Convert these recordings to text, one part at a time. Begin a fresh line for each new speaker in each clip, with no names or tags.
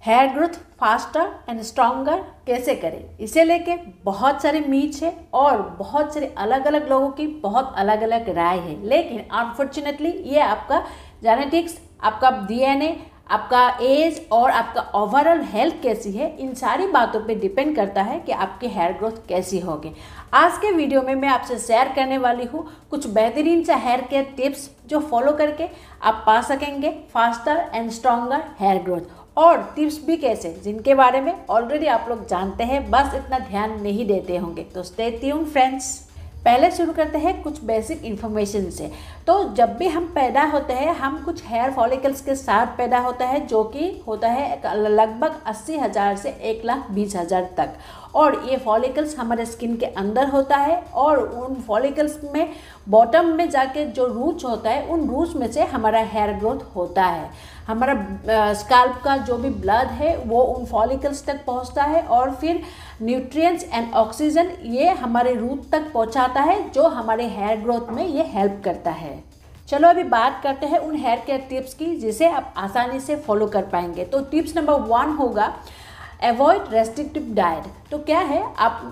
Hair growth faster and stronger कैसे करें, इसे लेके बहुत सारे मीट्स है और बहुत सारे अलग अलग लोगों की बहुत अलग अलग राय है। लेकिन अनफॉर्चुनेटली ये आपका जेनेटिक्स, आपका डीएनए, आपका एज और आपका ओवरऑल हेल्थ कैसी है, इन सारी बातों पे डिपेंड करता है कि आपकी हेयर ग्रोथ कैसी होगी। आज के वीडियो में मैं आपसे शेयर करने वाली हूँ कुछ बेहतरीन सा हेयर केयर टिप्स जो फॉलो करके आप पा सकेंगे faster and stronger hair growth, और टिप्स भी कैसे जिनके बारे में ऑलरेडी आप लोग जानते हैं, बस इतना ध्यान नहीं देते होंगे। तो स्टे ट्यून्ड फ्रेंड्स। पहले शुरू करते हैं कुछ बेसिक इन्फॉर्मेशन से। तो जब भी हम पैदा होते हैं, हम कुछ हेयर फॉलिकल्स के साथ पैदा होता है, जो कि होता है लगभग 80,000 से 1,20,000 तक। और ये फॉलिकल्स हमारे स्किन के अंदर होता है और उन फॉलिकल्स में बॉटम में जाके जो रूट्स होता है, उन रूट्स में से हमारा हेयर ग्रोथ होता है। हमारा स्कैल्प का जो भी ब्लड है वो उन फॉलिकल्स तक पहुंचता है और फिर न्यूट्रिएंट्स एंड ऑक्सीजन ये हमारे रूट तक पहुंचाता है, जो हमारे हेयर ग्रोथ में ये हेल्प करता है। चलो अभी बात करते हैं उन हेयर केयर टिप्स की जिसे आप आसानी से फॉलो कर पाएंगे। तो टिप्स नंबर 1 होगा अवॉइड रेस्ट्रिक्टिव डाइट। तो क्या है,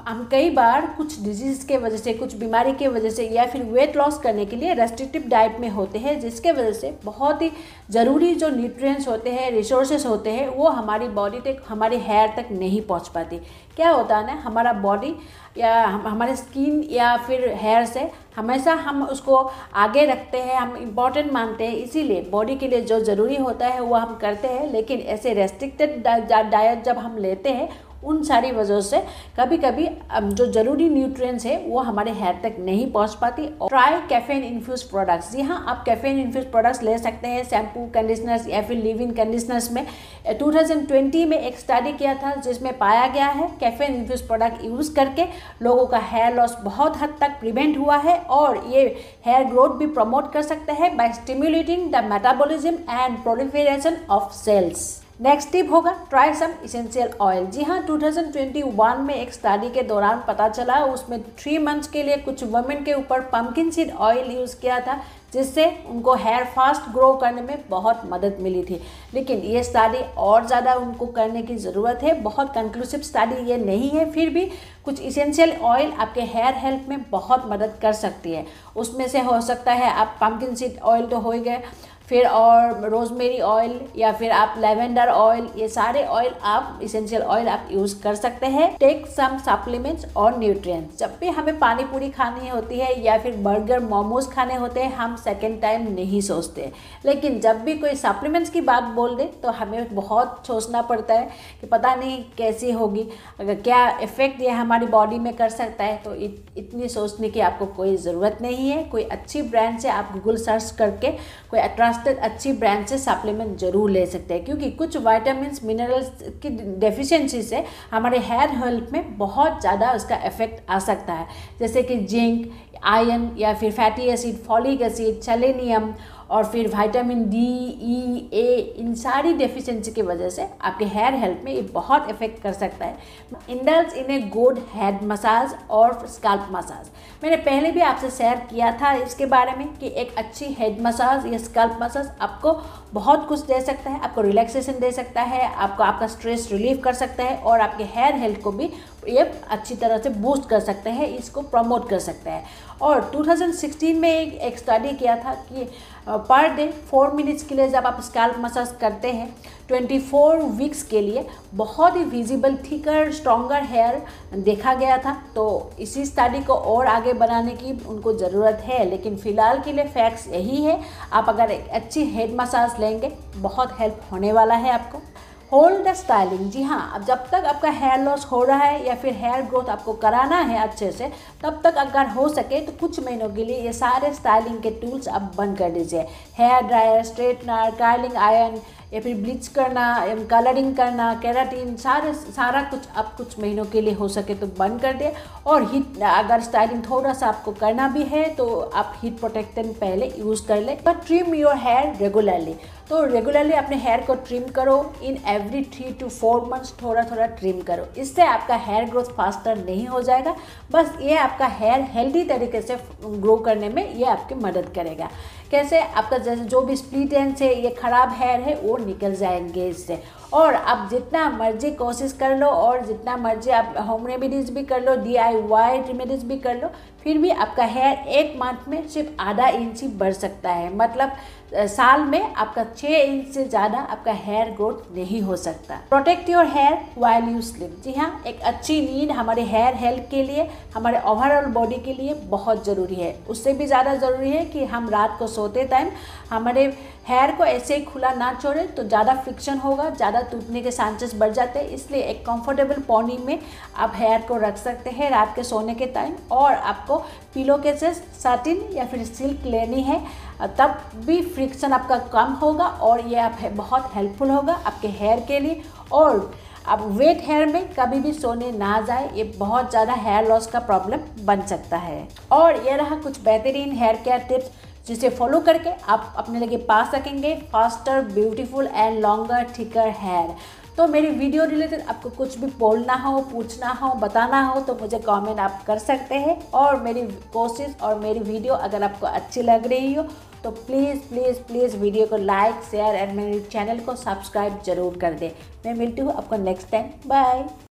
हम कई बार कुछ डिजीज़ के वजह से, कुछ बीमारी के वजह से या फिर वेट लॉस करने के लिए रेस्ट्रिक्टिव डाइट में होते हैं, जिसके वजह से बहुत ही ज़रूरी जो न्यूट्रिएंट्स होते हैं, रिसोर्सेज होते हैं, वो हमारी बॉडी तक, हमारे हेयर तक नहीं पहुंच पाती। क्या होता है ना, हमारा बॉडी या हमारे स्किन या फिर हेयर से हमेशा हम उसको आगे रखते हैं, हम इम्पॉर्टेंट मानते हैं, इसीलिए बॉडी के लिए जो ज़रूरी होता है वो हम करते हैं। लेकिन ऐसे रेस्ट्रिक्टेड डाइट जब हम लेते हैं, उन सारी वजहों से कभी कभी जो ज़रूरी न्यूट्रिएंट्स है वो हमारे हेयर तक नहीं पहुंच पाती। Try caffeine infused products. जी हाँ, आप कैफीन इन्फ्यूज प्रोडक्ट्स ले सकते हैं शैम्पू, कंडीशनर्स या फिर लिव इन कंडीशनर्स में। 2020 में एक स्टडी किया था जिसमें पाया गया है कैफीन इन्फ्यूज प्रोडक्ट यूज़ करके लोगों का हेयर लॉस बहुत हद तक प्रिवेंट हुआ है, और ये हेयर ग्रोथ भी प्रमोट कर सकते हैं by stimulating the metabolism and proliferation of cells. Next tip होगा ट्राई सम इसेंशियल ऑयल। जी हाँ, 2021 में एक स्टडी के दौरान पता चला, उसमें 3 मंथ्स के लिए कुछ वुमेन के ऊपर पम्पकिन सीड ऑयल यूज़ किया था, जिससे उनको हेयर फास्ट ग्रो करने में बहुत मदद मिली थी। लेकिन ये स्टडी और ज़्यादा उनको करने की ज़रूरत है, बहुत कंक्लूसिव स्टडी ये नहीं है। फिर भी कुछ इसेंशियल ऑयल आपके हेयर हेल्थ में बहुत मदद कर सकती है। उसमें से हो सकता है आप पम्पकिन सीड ऑयल तो हो ही गए, फिर और रोजमेरी ऑयल या फिर आप लेवेंडर ऑयल, ये सारे ऑयल आप इसेंशियल ऑयल आप यूज़ कर सकते हैं। टेक सम सप्लीमेंट्स और न्यूट्रिएंट्स। जब भी हमें पानी पूरी खानी होती है या फिर बर्गर, मोमोज खाने होते हैं, हम सेकेंड टाइम नहीं सोचते। लेकिन जब भी कोई सप्लीमेंट्स की बात बोल दे तो हमें बहुत सोचना पड़ता है कि पता नहीं कैसी होगी, अगर क्या इफ़ेक्ट ये हमारी बॉडी में कर सकता है। तो इतनी सोचने की आपको कोई ज़रूरत नहीं है। कोई अच्छी ब्रांड से आप गूगल सर्च करके कोई अच्छी ब्रांड से सप्लीमेंट जरूर ले सकते हैं, क्योंकि कुछ विटामिन्स, मिनरल्स की डेफिशिएंसी से हमारे हेयर हेल्थ में बहुत ज़्यादा उसका इफेक्ट आ सकता है, जैसे कि जिंक, आयरन या फिर fatty acid, folic acid, selenium और फिर विटामिन डी, ई, ए, इन सारी डेफिशिएंसी की वजह से आपके हेयर हेल्थ में ये बहुत इफेक्ट कर सकता है। Indulge in a good head massage और स्कैल्प मसाज। मैंने पहले भी आपसे शेयर किया था इसके बारे में कि एक अच्छी हेड मसाज या स्कैल्प मसाज आपको बहुत कुछ दे सकता है, आपको रिलैक्सेशन दे सकता है, आपका स्ट्रेस रिलीव कर सकता है और आपके हेयर हेल्थ को भी ये अच्छी तरह से बूस्ट कर सकते हैं, इसको प्रमोट कर सकता है। और 2016 में एक स्टडी किया था कि पर डे 4 मिनट्स के लिए जब आप स्कैल्प मसाज करते हैं 24 वीक्स के लिए, बहुत ही विजिबल, थिकर, स्ट्रॉन्गर हेयर देखा गया था। तो इसी स्टडी को और आगे बढ़ाने की उनको ज़रूरत है, लेकिन फ़िलहाल के लिए फैक्ट्स यही है। आप अगर एक अच्छी हेड मसाज लेंगे, बहुत हेल्प होने वाला है आपको। Hold the styling. जी हाँ, अब जब तक आपका हेयर लॉस हो रहा है या फिर हेयर ग्रोथ आपको कराना है अच्छे से, तब तक अगर हो सके तो कुछ महीनों के लिए ये सारे स्टाइलिंग के टूल्स आप बंद कर दीजिए। Hair dryer, straightener, curling iron या फिर ब्लीच करना, कलरिंग करना, केराटिन, सारा कुछ आप कुछ महीनों के लिए हो सके तो बंद कर दें। और हीट, अगर स्टाइलिंग थोड़ा सा आपको करना भी है तो आप हीट प्रोटेक्टेंट पहले यूज़ कर लें। But trim your hair regularly. तो रेगुलरली अपने हेयर को ट्रिम करो, इन एवरी 3 to 4 मंथ्स थोड़ा थोड़ा ट्रिम करो। इससे आपका हेयर ग्रोथ फास्टर नहीं हो जाएगा, बस ये आपका हेयर हेल्दी तरीके से ग्रो करने में ये आपकी मदद करेगा। कैसे? आपका जैसे जो भी स्प्लिट एंड्स है, ये ख़राब हेयर है, वो निकल जाएंगे इससे। और आप जितना मर्जी कोशिश कर लो और जितना मर्जी आप होम रेमेडीज़ भी कर लो, DIY रेमेडीज़ भी कर लो, फिर भी आपका हेयर 1 मंथ में सिर्फ आधा इंच ही बढ़ सकता है। मतलब साल में आपका 6 इंच से ज़्यादा आपका हेयर ग्रोथ नहीं हो सकता। Protect your hair while you sleep. जी हाँ, एक अच्छी नींद हमारे हेयर हेल्थ के लिए, हमारे ओवरऑल बॉडी के लिए बहुत ज़रूरी है। उससे भी ज़्यादा ज़रूरी है कि हम रात को सोते टाइम हमारे हेयर को ऐसे ही खुला ना छोड़ें, तो ज़्यादा फ्रिक्शन होगा, ज़्यादा टूटने के चांसेस बढ़ जाते हैं। इसलिए एक कंफर्टेबल पॉनी में आप हेयर को रख सकते हैं रात के सोने के टाइम, और आपको पिलो के से साटिन या फिर सिल्क लेनी है, तब भी फ्रिक्शन आपका कम होगा और ये आप बहुत हेल्पफुल होगा आपके हेयर के लिए। और आप वेट हेयर में कभी भी सोने ना जाए, ये बहुत ज़्यादा हेयर लॉस का प्रॉब्लम बन सकता है। और ये रहा कुछ बेहतरीन हेयर केयर टिप्स जिसे फॉलो करके आप अपने लिए पा सकेंगे faster, beautiful and longer, thicker hair. तो मेरी वीडियो रिलेटेड आपको कुछ भी बोलना हो, पूछना हो, बताना हो तो मुझे कमेंट आप कर सकते हैं। और मेरी कोशिश और मेरी वीडियो अगर आपको अच्छी लग रही हो तो प्लीज़ प्लीज़ प्लीज़ वीडियो को लाइक, शेयर एंड मेरे चैनल को सब्सक्राइब जरूर कर दें। मैं मिलती हूँ आपको नेक्स्ट टाइम। बाय।